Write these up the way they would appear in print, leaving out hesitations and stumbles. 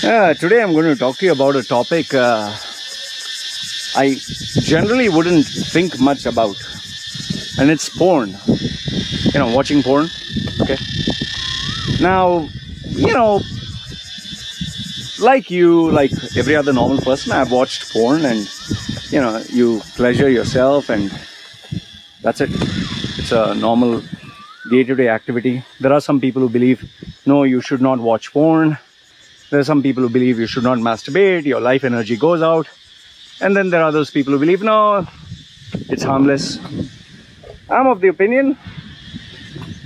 Today I'm going to talk to you about a topic I generally wouldn't think much about, and it's porn. Watching porn. Okay. Now, like you, like every other normal person, I've watched porn, and you pleasure yourself, and that's it. It's a normal day-to-day activity. There are some people who believe, no, you should not watch porn. There are some people who believe you should not masturbate, your life energy goes out. And then there are those people who believe, no, it's harmless. I'm of the opinion,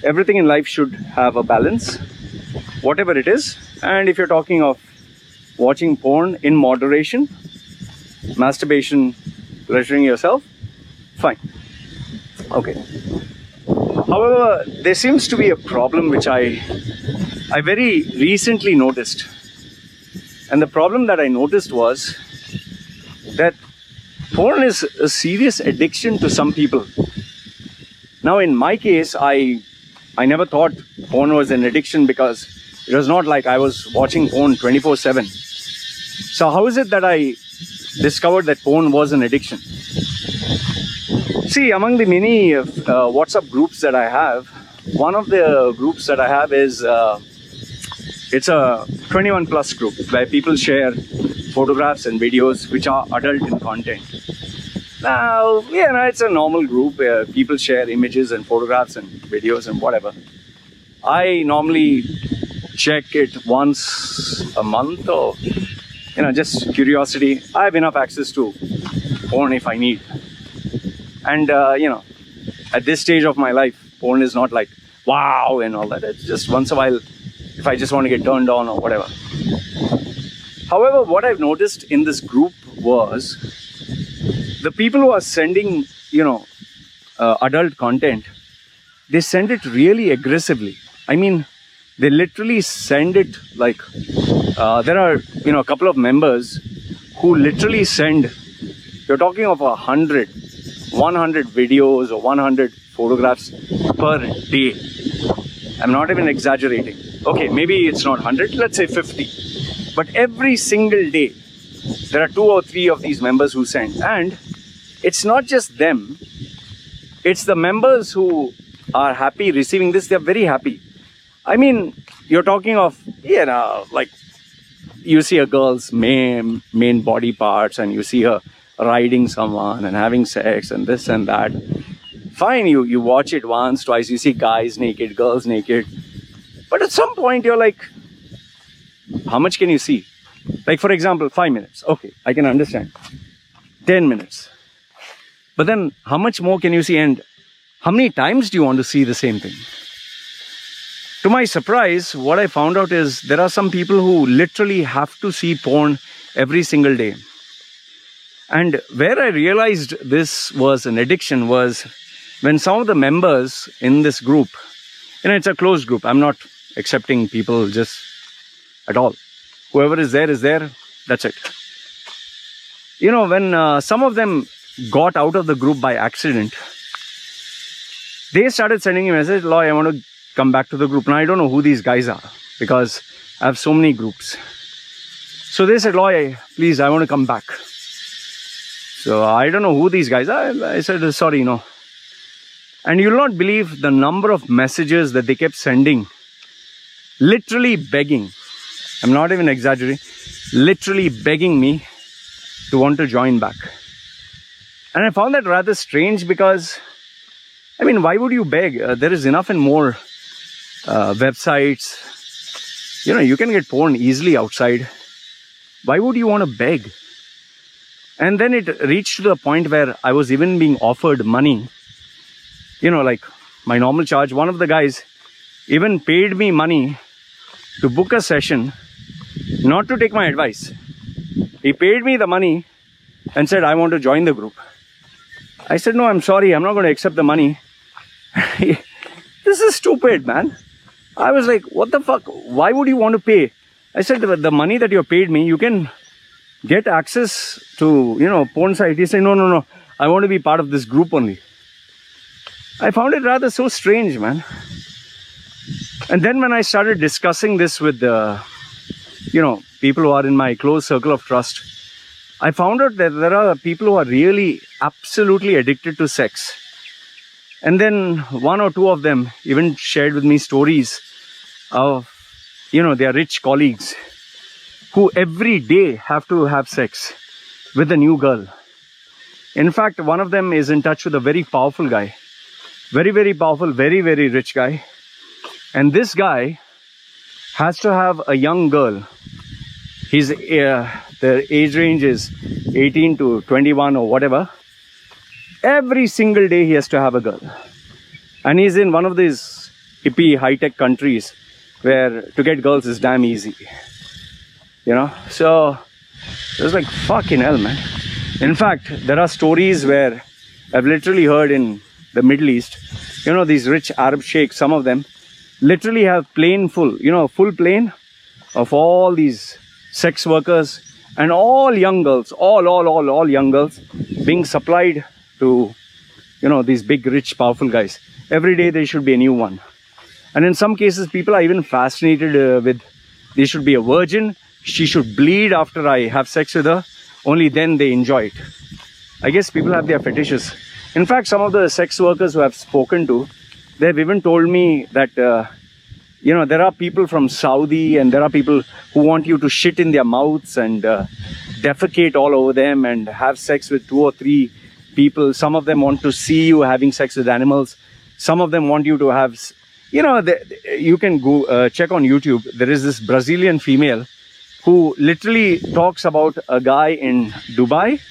everything in life should have a balance, whatever it is. And if you're talking of watching porn in moderation, masturbation, pleasuring yourself, fine. Okay. However, there seems to be a problem which I very recently noticed. And the problem that I noticed was that porn is a serious addiction to some people. Now, in my case, I never thought porn was an addiction because it was not like I was watching porn 24/7. So how is it that I discovered that porn was an addiction? See, among the many WhatsApp groups that I have, one of the groups that I have is it's a 21 plus group where people share photographs and videos which are adult in content. Now, it's a normal group where people share images and photographs and videos and whatever. I normally check it once a month, or just curiosity. I have enough access to porn if I need. And at this stage of my life, porn is not like wow and all that. It's just once a while if I just want to get turned on or whatever. However, what I've noticed in this group was the people who are sending, adult content, they send it really aggressively. I mean, they literally send it like, there are, a couple of members who literally send, you're talking of 100 videos or 100 photographs per day. I'm not even exaggerating. Okay, maybe it's not 100, let's say 50. But every single day, there are 2 or 3 of these members who send. And it's not just them, it's the members who are happy receiving this. They're very happy. I mean, you're talking of, like you see a girl's main body parts and you see her riding someone and having sex and this and that. Fine, you watch it once, twice, you see guys naked, girls naked. But at some point you're like, how much can you see? Like, for example, 5 minutes. Okay, I can understand. 10 minutes. But then how much more can you see, and how many times do you want to see the same thing? To my surprise, what I found out is there are some people who literally have to see porn every single day. And where I realized this was an addiction was when some of the members in this group, it's a closed group. I'm not accepting people just at all. Whoever is there, that's it. When some of them got out of the group by accident, they started sending me a message, Loy, I want to come back to the group. Now, I don't know who these guys are because I have so many groups. So they said, Loy, please, I want to come back. So I don't know who these guys are. I said, sorry, no. And you'll not believe the number of messages that they kept sending, literally begging. I'm not even exaggerating, literally begging me to want to join back. And I found that rather strange because, why would you beg? There is enough and more websites. You can get porn easily outside. Why would you want to beg? And then it reached to the point where I was even being offered money. Like my normal charge. One of the guys even paid me money to book a session, not to take my advice. He paid me the money and said, I want to join the group. I said, no, I'm sorry, I'm not going to accept the money. This is stupid, man. I was like, what the fuck? Why would you want to pay? I said, the money that you paid me, you can get access to, porn site. He said, no, I want to be part of this group only. I found it rather so strange, man. And then when I started discussing this with people who are in my close circle of trust, I found out that there are people who are really absolutely addicted to sex. And then one or two of them even shared with me stories of, their rich colleagues who every day have to have sex with a new girl. In fact, one of them is in touch with a very powerful guy. Very, very powerful, very, very rich guy. And this guy has to have a young girl. The age range is 18 to 21 or whatever. Every single day he has to have a girl. And he's in one of these hippie high-tech countries where to get girls is damn easy. So it was like, fucking hell, man. In fact, there are stories where I've literally heard in the Middle East, these rich Arab sheikhs, some of them literally have full plane of all these sex workers and all young girls, all young girls being supplied to, these big, rich, powerful guys. Every day there should be a new one. And in some cases, people are even fascinated with, they should be a virgin, she should bleed after I have sex with her, only then they enjoy it. I guess people have their fetishes. In fact, some of the sex workers who I've spoken to, they've even told me that, there are people from Saudi and there are people who want you to shit in their mouths and defecate all over them and have sex with 2 or 3 people. Some of them want to see you having sex with animals. Some of them want you to have, you can go check on YouTube. There is this Brazilian female who literally talks about a guy in Dubai.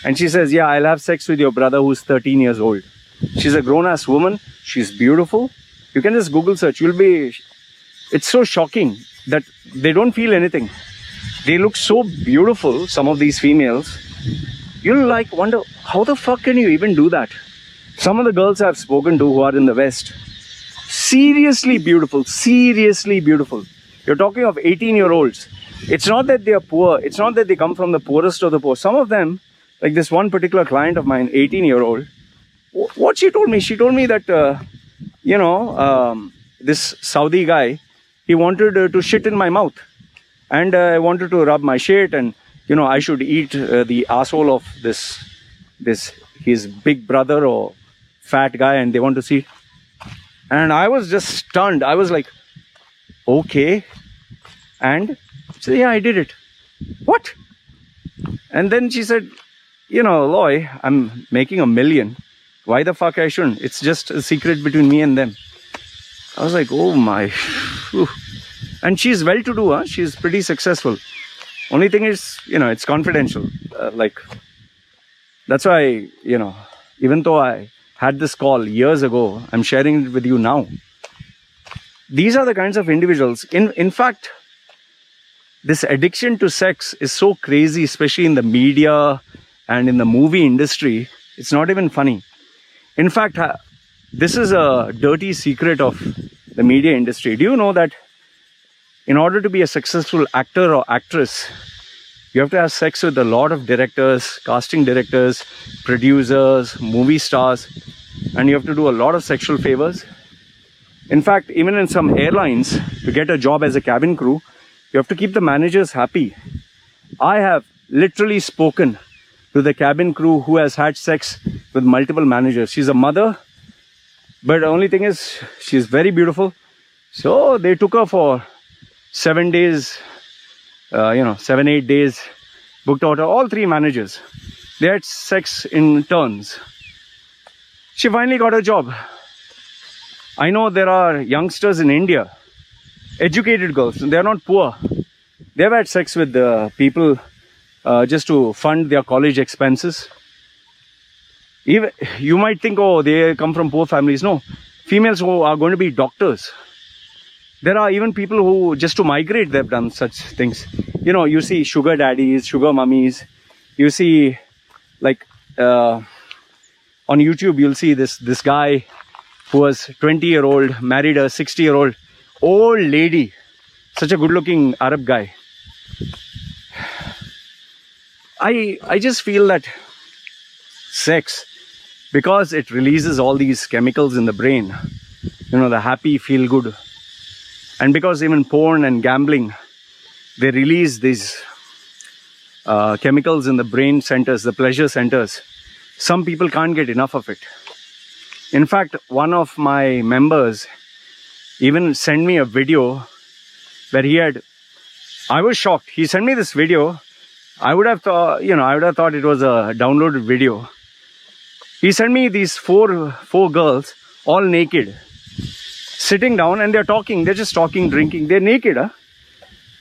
And she says, yeah, I'll have sex with your brother who's 13 years old. She's a grown-ass woman. She's beautiful. You can just Google search. It's so shocking that they don't feel anything. They look so beautiful, some of these females. You'll wonder, how the fuck can you even do that? Some of the girls I've spoken to who are in the West, seriously beautiful, seriously beautiful. You're talking of 18-year-olds. It's not that they are poor. It's not that they come from the poorest of the poor. Some of them, like this one particular client of mine, 18-year-old, what she told me that, this Saudi guy, he wanted to shit in my mouth. And I wanted to rub my shit and, I should eat the asshole of his big brother or fat guy, and they want to see. And I was just stunned. I was like, okay. And she said, yeah, I did it. What? And then she said, Loy, I'm making $1 million. Why the fuck I shouldn't? It's just a secret between me and them. I was like, oh my. And she's well-to-do, huh? She's pretty successful. Only thing is, it's confidential. That's why, even though I had this call years ago, I'm sharing it with you now. These are the kinds of individuals. In fact, this addiction to sex is so crazy, especially in the media and in the movie industry. It's not even funny. In fact, this is a dirty secret of the media industry. Do you know that in order to be a successful actor or actress, you have to have sex with a lot of directors, casting directors, producers, movie stars, and you have to do a lot of sexual favors. In fact, even in some airlines, to get a job as a cabin crew, you have to keep the managers happy. I have literally spoken to the cabin crew who has had sex with multiple managers. She's a mother, but the only thing is she's very beautiful. So they took her for 7 days, 7-8 days, booked out all 3 managers. They had sex in turns. She finally got a job. I know there are youngsters in India, educated girls, they're not poor. They've had sex with people just to fund their college expenses. Even you might think, oh, they come from poor families. No, females who are going to be doctors. There are even people who, just to migrate, they've done such things. You see sugar daddies, sugar mummies. You see, on YouTube, you'll see this guy who was 20-year-old, married a 60-year-old old lady. Such a good-looking Arab guy. I just feel that sex, because it releases all these chemicals in the brain, the happy, feel-good, and because even porn and gambling, they release these chemicals in the brain centers, the pleasure centers. Some people can't get enough of it. In fact, one of my members even sent me a video where I was shocked. He sent me this video. I would have thought, I would have thought it was a downloaded video. He sent me these four girls, all naked, sitting down, and they're talking. They're just talking, drinking. They're naked, huh?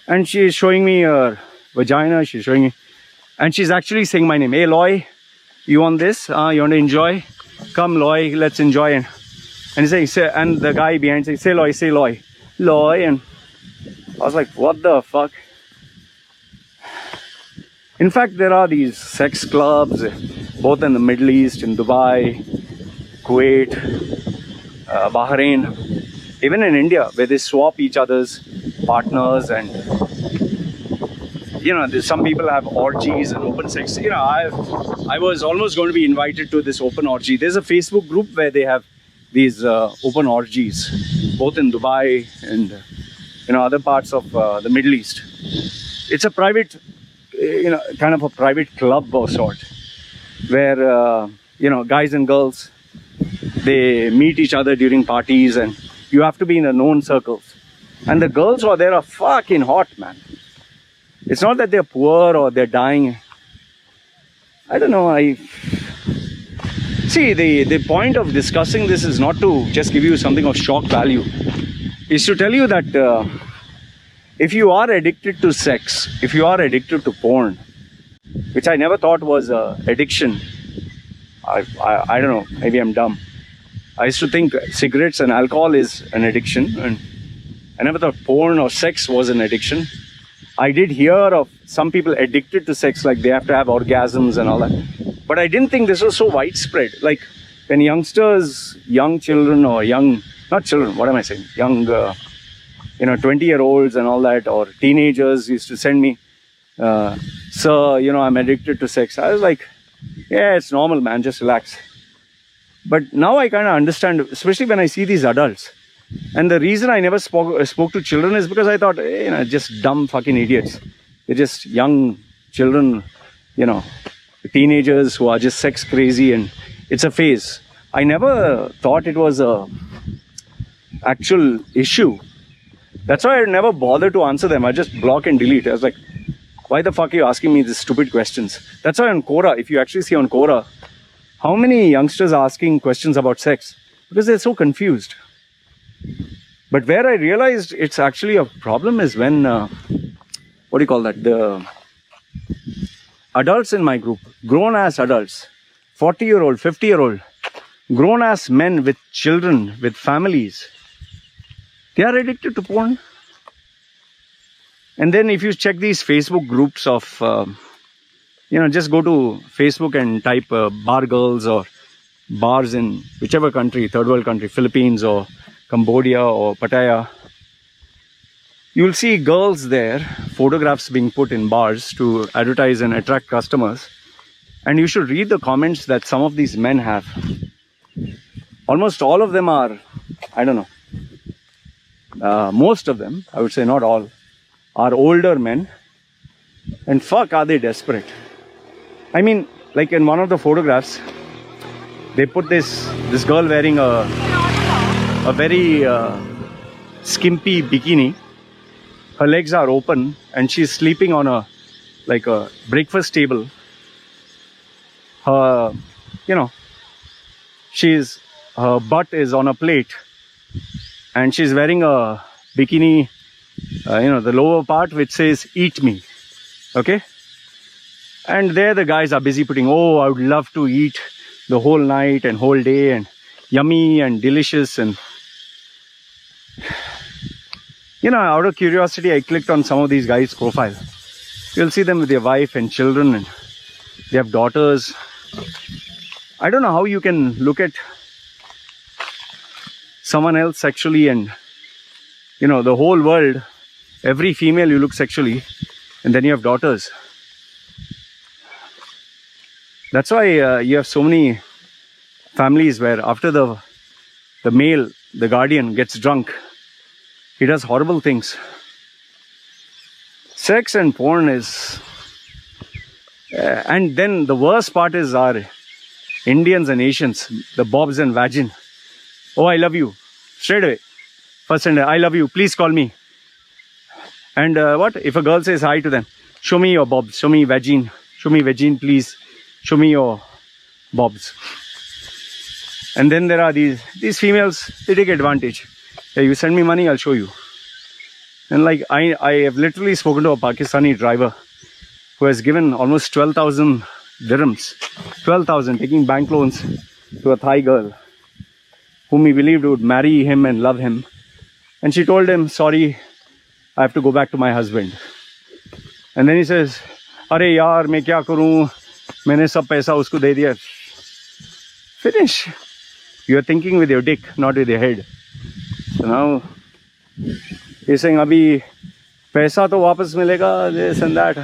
And she's showing me her vagina. She's showing me, and she's actually saying my name. Hey, Loy, you want this? You want to enjoy? Come, Loy, let's enjoy. And he say, and the guy behind says, say, Loy, Loy. And I was like, what the fuck? In fact, there are these sex clubs, both in the Middle East, in Dubai, Kuwait, Bahrain, even in India, where they swap each other's partners, and some people have orgies and open sex. I was almost going to be invited to this open orgy. There's a Facebook group where they have these open orgies, both in Dubai and other parts of the Middle East. It's a private, kind of a private club or sort, where guys and girls, they meet each other during parties, and you have to be in the known circles. And the girls who are there are fucking hot, man. It's not that they're poor or they're dying. I don't know. See, the point of discussing this is not to just give you something of shock value. It's to tell you that if you are addicted to sex, if you are addicted to porn, which I never thought was addiction. I don't know, maybe I'm dumb. I used to think cigarettes and alcohol is an addiction, and I never thought porn or sex was an addiction. I did hear of some people addicted to sex, like they have to have orgasms and all that. But I didn't think this was so widespread. Like when youngsters, young children, or not children, what am I saying? Young, 20-year-olds and all that, or teenagers used to send me, sir, I'm addicted to sex. I was like, yeah, it's normal, man, just relax. But now I kind of understand, especially when I see these adults. And the reason I never spoke to children is because I thought, just dumb fucking idiots. They're just young children, teenagers who are just sex crazy, and it's a phase. I never thought it was a actual issue. That's why I never bothered to answer them. I just block and delete. I was like, why the fuck are you asking me these stupid questions? That's why on Quora, if you actually see on Quora, how many youngsters are asking questions about sex? Because they're so confused. But where I realized it's actually a problem is when, the adults in my group, grown-ass adults, 40-year-old, 50-year-old, grown-ass men with children, with families, they are addicted to porn. And then if you check these Facebook groups of, just go to Facebook and type bar girls or bars in whichever country, third world country, Philippines or Cambodia or Pattaya. You'll see girls there, photographs being put in bars to advertise and attract customers. And you should read the comments that some of these men have. Almost all of them are, I don't know, most of them, I would say not all, are older men. And fuck, are they desperate. I mean, like in one of the photographs, they put this girl wearing a very skimpy bikini. Her legs are open and she's sleeping on a breakfast table. Her, her butt is on a plate, and she's wearing a bikini, the lower part which says "Eat me." Okay? And there the guys are busy putting, oh, I would love to eat the whole night and whole day, and yummy and delicious. And out of curiosity, I clicked on some of these guys' profile. You'll see them with their wife and children, and they have daughters. I don't know how you can look at someone else sexually and, the whole world, every female you look sexually, and then you have daughters. That's why you have so many families where after the male, the guardian, gets drunk, he does horrible things. Sex and porn is... and then the worst part is our Indians and Asians, the bobs and vagin. Oh, I love you. Straight away. First sentence, I love you. Please call me. And what? If a girl says hi to them, show me your bobs. Show me vagin. Show me vagin, please. Show me your bobs. And then there are these females, they take advantage. Hey, you send me money, I'll show you. And like, I have literally spoken to a Pakistani driver who has given almost 12,000 dirhams. 12,000, taking bank loans to a Thai girl whom he believed would marry him and love him. And she told him, sorry, I have to go back to my husband. And then he says, Are yaar, main kya karoon? Maine sab paisa usko de diya. Finish. You are thinking with your dick, not with your head. So now, he's saying, Abhi, paisa to wapas milega, this and that.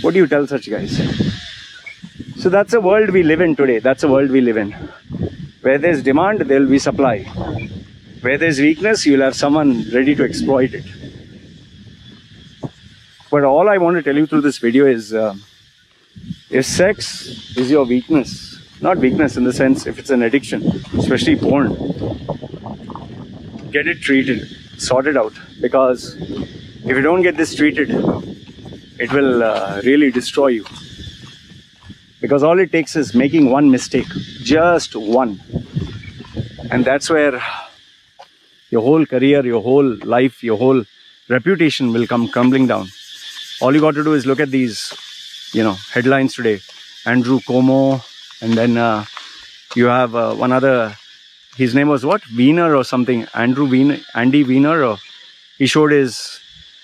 What do you tell such guys? So that's the world we live in today. That's the world we live in. Where there's demand, there will be supply. Where there's weakness, you'll have someone ready to exploit it. But all I want to tell you through this video is, if sex is your weakness, not weakness in the sense if it's an addiction, especially porn, get it treated, sort it out. Because if you don't get this treated, it will really destroy you. Because all it takes is making one mistake, just one. And that's where your whole career, your whole life, your whole reputation will come crumbling down. All you got to do is look at these, headlines today. Andrew Cuomo, and then you have one other, his name was what? Wiener or something. Andy Wiener. Or he showed his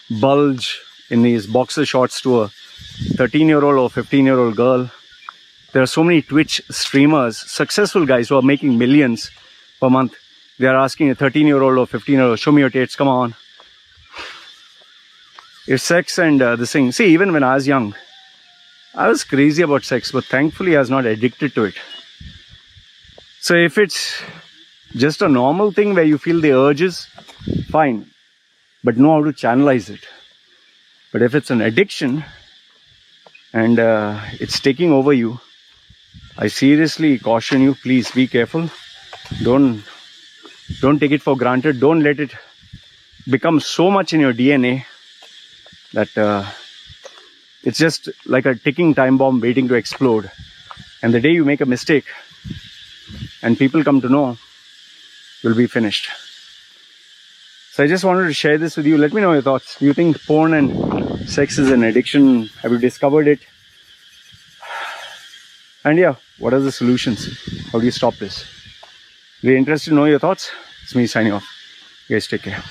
bulge in his boxer shorts to a 13-year-old or 15-year-old girl. There are so many Twitch streamers, successful guys who are making millions per month. They are asking a 13-year-old or 15-year-old, show me your tits, come on. It's sex and this thing. See, even when I was young, I was crazy about sex, but thankfully I was not addicted to it. So if it's just a normal thing where you feel the urges, fine. But know how to channelize it. But if it's an addiction and it's taking over you, I seriously caution you, please be careful. Don't take it for granted. Don't let it become so much in your DNA that it's just like a ticking time bomb waiting to explode. And the day you make a mistake and people come to know, you'll be finished. So I just wanted to share this with you. Let me know your thoughts. Do you think porn and sex is an addiction? Have you discovered it? And yeah, what are the solutions? How do you stop this? If you're interested to know your thoughts, it's me signing off. You guys take care.